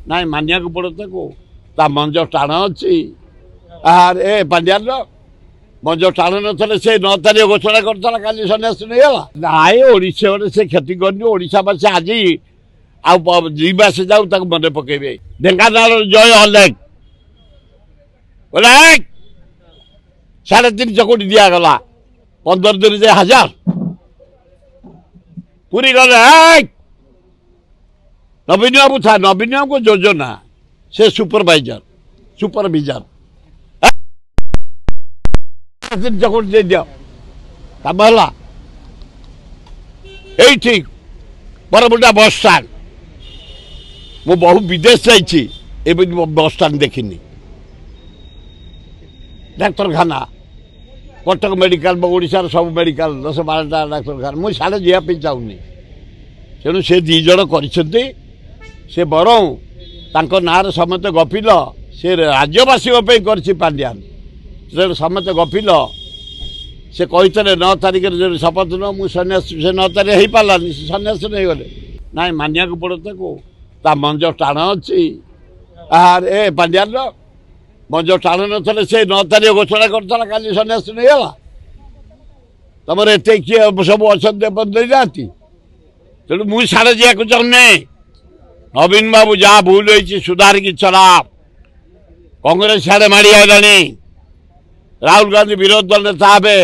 ନାଇଁ ମାନିବାକୁ ପଡେ ତାକୁ ତା ମଞ୍ଜ ଟାଣ ଅଛି। ଏ ପାଣ୍ଡିଆନ ମଞ୍ଜ ଟାଣ ନଥିଲେ ସେ 9 ତାରିଖ ଘୋଷଣା କରିଥିଲା କାଲି ସନ୍ନ୍ୟାସ ନେଇଗଲା। ନାଇଁ ଓଡ଼ିଶା ସେ କ୍ଷତି କରିନି। ଓଡ଼ିଶାବାସୀ ଆଜି ଆଉ 2 ମାସ ଯାଉ ତାକୁ ମନେ ପକେଇବେ। ଢେଙ୍କାନାଳ ଜୟ ଅଲେଖ 3.5 କୋଟି ଦିଆଗଲା 15 ଦିନ ଯେ 1000 ପୁରୀ ଗଲେ ନବୀନ ବାବୁ ଥାଏ। ନବୀନ ବାବୁଙ୍କ ଯୋଜନା ସେ ସୁପରଭାଇଜର 3 କୋଟି ଦେଇଦିଅ କାମ ହେଲା। এইটি বড়বুড়া বস স্ট্যান্ড ମୁଁ ବହୁ ବିଦେଶ ଯାଇଛି ଏମିତି ବସ୍ ଷ୍ଟାଣ୍ଡ ଦେଖିନି। ଡାକ୍ତରଖାନା କଟକ ମେଡ଼ିକାଲ ଓଡ଼ିଶାର ସବୁ ମେଡ଼ିକାଲ 10-12ଟା ଡାକ୍ତରଖାନା ମୁଁ ସିଆଡ଼େ ଯିବା ପାଇଁ ଚାହୁଁନି। ତେଣୁ ସେ 2 ଜଣ କରିଛନ୍ତି। ସେ ବରଂ ତାଙ୍କ ନାଁରେ ସମସ୍ତେ ଗପିଲ ସେ ରାଜ୍ୟବାସୀଙ୍କ ପାଇଁ କରିଛି ପାଣ୍ଡିଆନ। ତେଣୁ ସମସ୍ତେ ଗପିଲ ସେ କହିଥିଲେ 9 ତାରିଖରେ ଯଦି ଶପଥ ନେଉ ମୁଁ ସନ୍ନ୍ୟାସ ସେ 9 ତାରିଖ ହେଇପାରିଲାନି ସେ ସନ୍ନ୍ୟାସ ନେଇଗଲେ। ନାଇଁ ମାନିବାକୁ ପଡେ ତାକୁ ତା ମଞ୍ଜ ଟାଣ ଅଛି। ଏ ପାଣ୍ଡିଆନ ମଞ୍ଜ ଟାଣ ନଥିଲେ ସେ 9 ତାରିଖ ଘୋଷଣା କରିଥିଲା କାଲି ସନ୍ନ୍ୟାସ ନେଇଗଲା। ତମର ଏତେ କିଏ ସବୁ ଅଛନ୍ତି ଦେଇନାହାନ୍ତି। ତେଣୁ ମୁଁ ସିଆଡ଼େ ଯିବାକୁ ଚାହୁଁନି। ନବୀନ ବାବୁ ଯାହା ଭୁଲ ହେଇଛି ସୁଧାରିକି ଚଲା। କଂଗ୍ରେସ ସିଆଡ଼େ ମାଡ଼ି ଆଇଲାଣି। ରାହୁଲ ଗାନ୍ଧୀ ବିରୋଧୀ ଦଳ ନେତା ହେବେ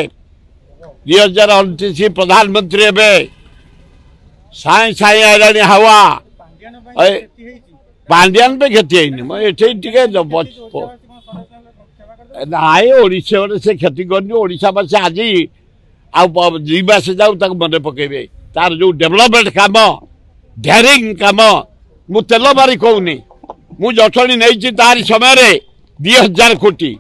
2029 ପ୍ରଧାନମନ୍ତ୍ରୀ ହେବେ। ସାଇଁ ଆଇଲାଣି ହାୱା। ପାଣ୍ଡିଆନ ପାଇଁ କ୍ଷତି ହେଇନି। ଏଠି ଟିକେ ନାଇଁ ଓଡ଼ିଶା ସେ କ୍ଷତି କରିନି। ଓଡ଼ିଶାବାସୀ ଆଜି ଆଉ 2 ମାସ ଯାଉ ତାକୁ ମନେ ପକେଇବେ। ତାର ଯୋଉ ଡେଭଲପମେଣ୍ଟ କାମ ଡ୍ୟାରିଂ କାମ ମୁଁ ତେଲ ମାରି କହୁନି। ମୁଁ ଜଟଣୀ ନେଇଛି ତାରି ସମୟରେ 2000 କୋଟି